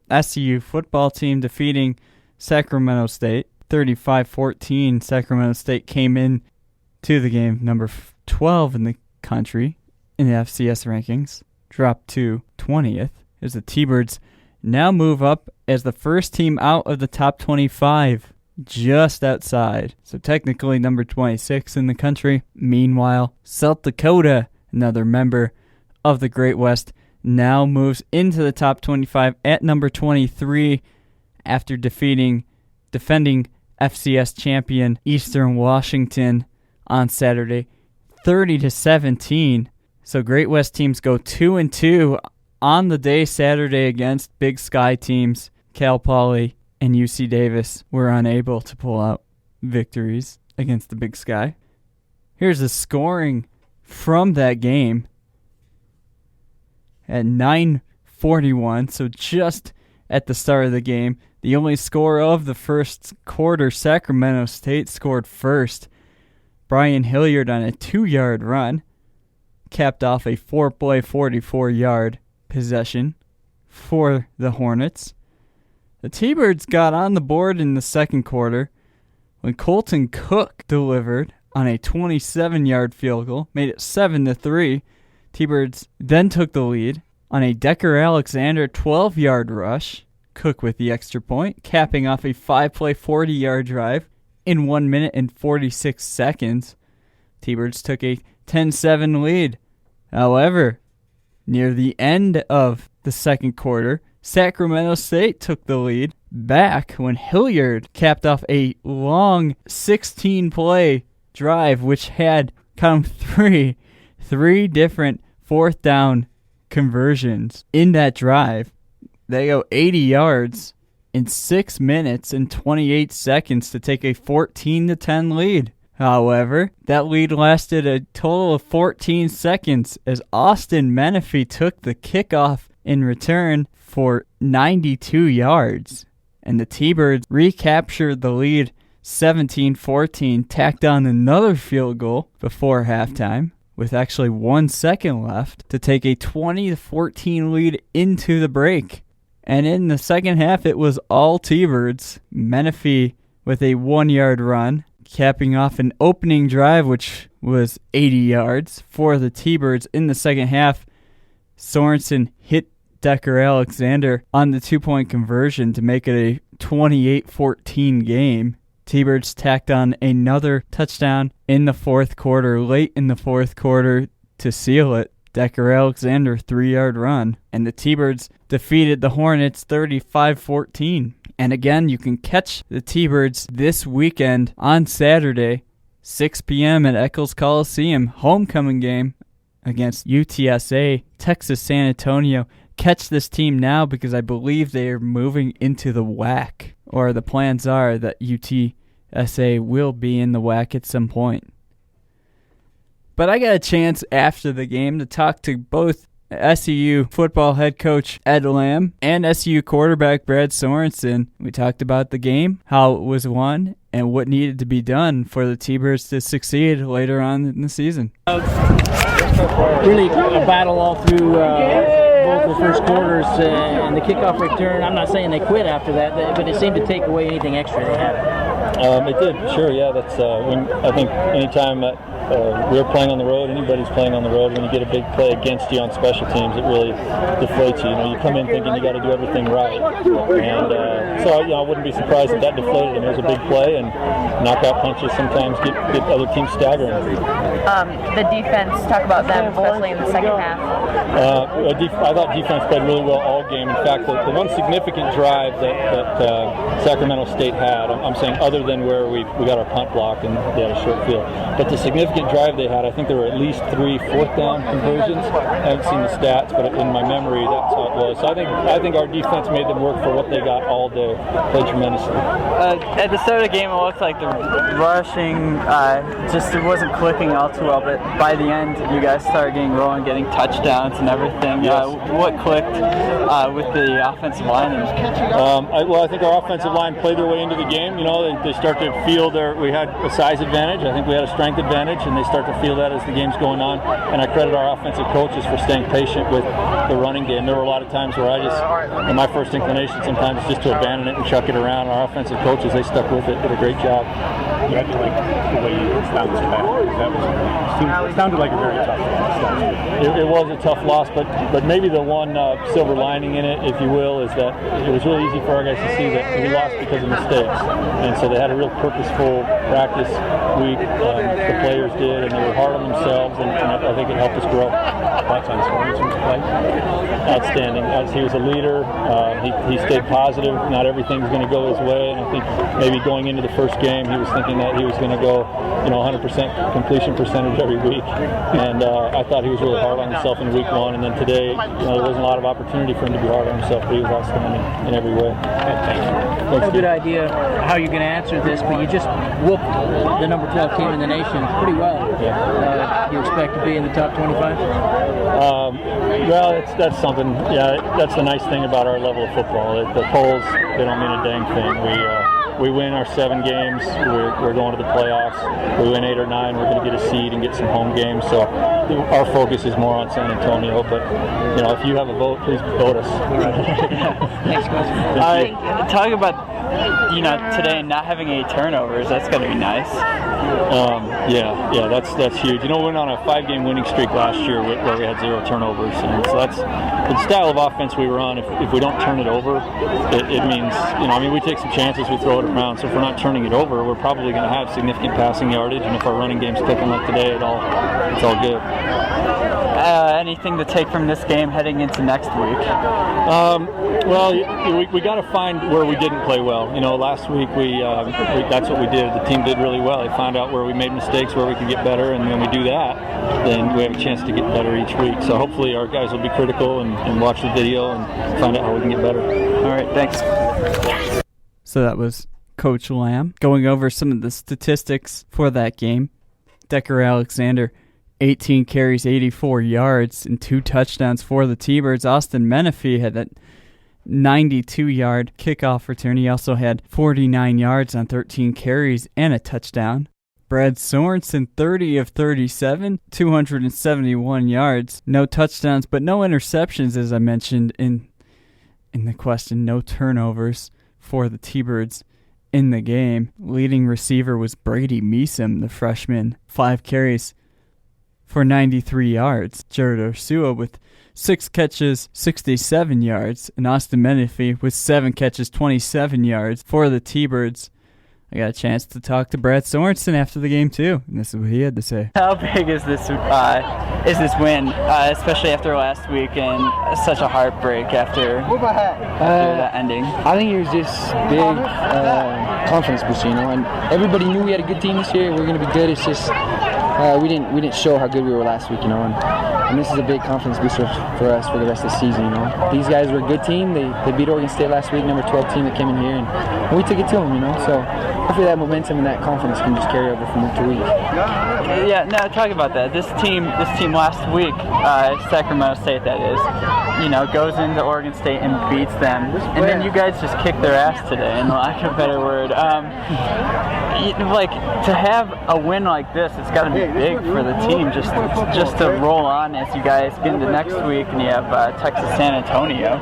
SCU football team defeating Sacramento State 35-14. Sacramento State came in to the game number 12 in the country in the FCS rankings, dropped to 20th as the T-Birds now move up as the first team out of the top 25, just outside. So technically number 26 in the country. Meanwhile, South Dakota, another member of the Great West, now moves into the top 25 at number 23 after defending FCS champion Eastern Washington on Saturday 30-17. So Great West teams go 2-2 on the day Saturday against Big Sky teams. Cal Poly and UC Davis were unable to pull out victories against the Big Sky. Here's the scoring from that game. At 9:41, so just at the start of the game, the only score of the first quarter, Sacramento State scored first. Brian Hilliard on a 2-yard run capped off a 4-play, 44-yard possession for the Hornets. The T-Birds got on the board in the second quarter when Colton Cook delivered on a 27-yard field goal, made it 7-3. T-Birds then took the lead on a Decker Alexander 12-yard rush. Cook with the extra point, capping off a 5-play, 40-yard drive in 1 minute and 46 seconds. T-Birds took a 10-7 lead. However, near the end of the second quarter, Sacramento State took the lead back when Hilliard capped off a long 16-play drive, which had three different fourth down conversions in that drive. They go 80 yards in 6 minutes and 28 seconds to take a 14-10 lead. However, that lead lasted a total of 14 seconds as Austin Menifee took the kickoff in return for 92 yards. And the T-Birds recaptured the lead 17-14, tacked on another field goal before halftime, with actually 1 second left to take a 20-14 lead into the break. And in the second half, it was all T-Birds. Menifee with a 1-yard run, capping off an opening drive, which was 80 yards for the T-Birds. In the second half, Sorensen hit Decker Alexander on the 2-point conversion to make it a 28-14 game. T-Birds tacked on another touchdown in the fourth quarter, late in the fourth quarter to seal it. Decker Alexander 3-yard run. And the T-Birds defeated the Hornets 35-14. And again, you can catch the T-Birds this weekend on Saturday, 6 p.m. at Eccles Coliseum, homecoming game against UTSA, Texas San Antonio. Catch this team now because I believe they are moving into the WAC, or the plans are that UTSA will be in the WAC at some point. But I got a chance after the game to talk to both SCU football head coach Ed Lamb and SCU quarterback Brad Sorensen. We talked about the game, how it was won, and what needed to be done for the T-Birds to succeed later on in the season. Really a battle all through both the first quarters and the kickoff return. I'm not saying they quit after that, but it seemed to take away anything extra they had. It did, sure, yeah. That's I think anytime we're playing on the road, anybody's playing on the road, when you get a big play against you on special teams, it really deflates you. You come in thinking you got to do everything right, and so I wouldn't be surprised if that deflated them. It was a big play, and knockout punches sometimes get other teams staggering. The defense, talk about them, especially in the second half. I thought defense played really well all game. In fact, the one significant drive that Sacramento State had, I'm saying other than where we got our punt block and they had a short field, but the significant drive they had, I think there were at least 3 fourth down conversions. I haven't seen the stats, but in my memory, that's how it was. So I think our defense made them work for what they got all day. Played tremendously. At the start of the game, it looked like the rushing it wasn't clicking all too well, but by the end, you guys started getting rolling, getting touchdowns and everything. Yes. What clicked with the offensive line? I think our offensive line played their way into the game. they start to feel we had a size advantage. I think we had a strength advantage, and they start to feel that as the game's going on. And I credit our offensive coaches for staying patient with the running game. There were a lot of times where my first inclination sometimes is just to abandon it and chuck it around. Our offensive coaches, they stuck with it, did a great job. You had to like the way you bounced back. It sounded like a very tough loss. It was a tough loss, but maybe the one silver lining in it, if you will, is that it was really easy for our guys to see that we lost because of mistakes. And so they had a real purposeful practice week. The players did, and they were hard on themselves, and I think it helped us grow. Thoughts on scoring from the play? Outstanding. He was a leader. He stayed positive. Not everything's going to go his way, and I think maybe going into the first game, he was thinking that he was going to go, 100% completion percentage every week. And I thought he was really hard on himself in week 1, and then today, there wasn't a lot of opportunity for him to be hard on himself, but he was outstanding in every way. Thank you. I have a good idea how you're going to answer this, but you just whooped the number 12 team in the nation pretty well. Yeah. You expect to be in the top 25? Well, that's something. Yeah, that's the nice thing about our level of football. The polls, they don't mean a dang thing. We win our 7 games, we're going to the playoffs. We win 8 or 9, we're going to get a seed and get some home games. So our focus is more on San Antonio. But if you have a vote, please vote us. Next question. Talk about today not having any turnovers. That's got to be nice. Yeah, that's huge. We went on a 5-game winning streak last year where we had 0 turnovers, and so that's the style of offense we were on. If we don't turn it over, it means we take some chances, we throw it around. So if we're not turning it over, we're probably going to have significant passing yardage, and if our running game's clicking like today, it's all good. Anything to take from this game heading into next week? Well, we got to find where we didn't play well. Last week that's what we did. The team did really well. They found out where we made mistakes, where we could get better, and when we do that, then we have a chance to get better each week. So hopefully our guys will be critical and watch the video and find out how we can get better. All right, thanks. So that was Coach Lamb going over some of the statistics for that game. Decker Alexander, 18 carries, 84 yards, and 2 touchdowns for the T-Birds. Austin Menifee had that 92-yard kickoff return. He also had 49 yards on 13 carries and a touchdown. Brad Sorensen, 30 of 37, 271 yards, no touchdowns, but no interceptions, as I mentioned in the question. No turnovers for the T-Birds in the game. Leading receiver was Brady Meeson, the freshman, 5 carries for 93 yards. Jared Ursua with 6 catches, 67 yards, and Austin Menifee with 7 catches, 27 yards for the T-Birds. I got a chance to talk to Brad Sorensen after the game too, and this is what he had to say. How big is this win, especially after last week and such a heartbreak after that ending? I think it was just big confidence boost, and everybody knew we had a good team this year. We're going to be good. It's just we didn't show how good we were last week, and this is a big confidence booster for us for the rest of the season. These guys were a good team. They beat Oregon State last week, number 12 team that came in here, and we took it to them. So hopefully that momentum and that confidence can just carry over from week to week. Yeah, no, talk about that. This team last week, Sacramento State that is, goes into Oregon State and beats them, and then you guys just kick their ass today, in lack of a better word. To have a win like this, it's got to be big for the team just to roll on as you guys get into next week, and you have Texas San Antonio.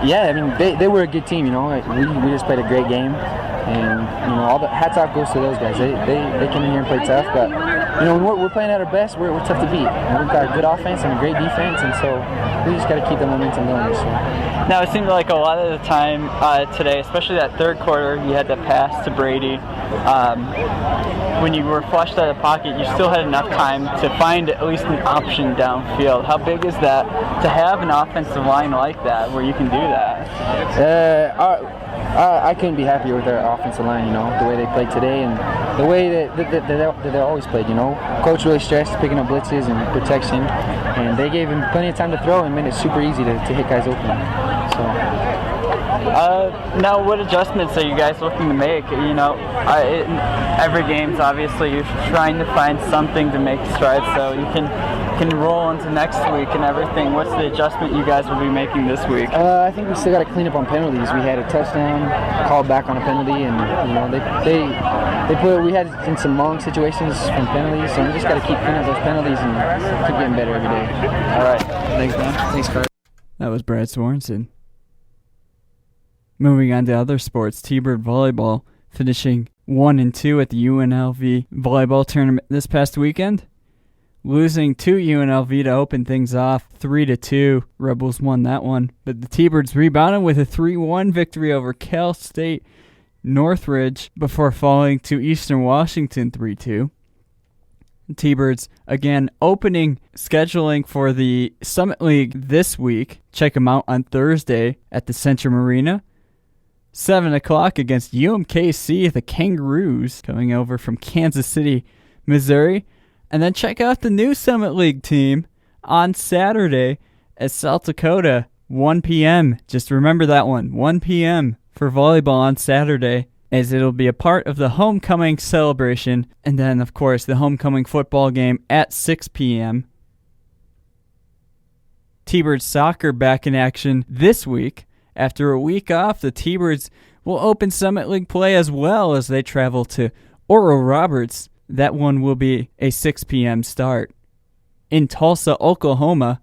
Yeah, they were a good team. We just played a great game, and all the hats off goes to those guys. They came in here and played tough, but when we're playing at our best, we're tough to beat. We've got a good offense and a great defense, and so we just got to keep the momentum going this year. Now, it seemed like a lot of the time today, especially that third quarter, you had to pass to Brady. When you were flushed out of the pocket, you still had enough time to find at least an option downfield. How big is that to have an offensive line like that where you can do that? I couldn't be happier with our offensive line, the way they played today and the way that they always played, Coach really stressed picking up blitzes and protection, and they gave him plenty of time to throw and made it super easy to hit guys open. So Now, what adjustments are you guys looking to make? Every game's obviously you're trying to find something to make strides so you can roll into next week and everything. What's the adjustment you guys will be making this week? I think we still got to clean up on penalties. We had a touchdown, called back on a penalty, and we had in some long situations from penalties, so we just got to keep cleaning up those penalties and keep getting better every day. All right. Thanks, man. Thanks, Carter. That was Brad Sorensen. Moving on to other sports, T-Bird volleyball finishing 1-2 at the UNLV volleyball tournament this past weekend. Losing to UNLV to open things off 3-2. Rebels won that one. But the T-Birds rebounded with a 3-1 victory over Cal State Northridge before falling to Eastern Washington 3-2. T-Birds, again, opening scheduling for the Summit League this week. Check them out on Thursday at the Centrum Arena. 7 o'clock against UMKC, the Kangaroos, coming over from Kansas City, Missouri. And then check out the new Summit League team on Saturday at South Dakota, 1 p.m. Just remember that one, 1 p.m. for volleyball on Saturday, as it'll be a part of the homecoming celebration. And then, of course, the homecoming football game at 6 p.m. T-Bird soccer back in action this week. After a week off, the T-Birds will open Summit League play as well as they travel to Oral Roberts. That one will be a 6 p.m. start. In Tulsa, Oklahoma,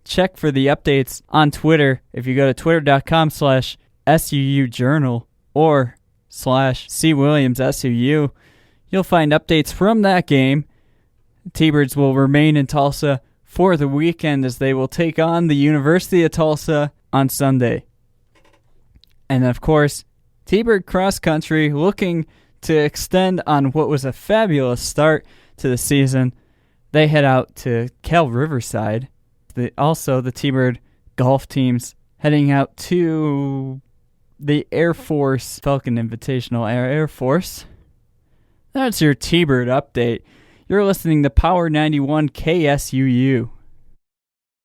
check for the updates on Twitter. If you go to twitter.com/SUUjournal or /CWilliamsSUU, you'll find updates from that game. T-Birds will remain in Tulsa for the weekend as they will take on the University of Tulsa on Sunday. And of course, T-Bird cross country looking to extend on what was a fabulous start to the season. They head out to Cal Riverside. Also, the T-Bird golf teams heading out to the Air Force Falcon Invitational Air Force. That's your T-Bird update. You're listening to Power 91 KSUU.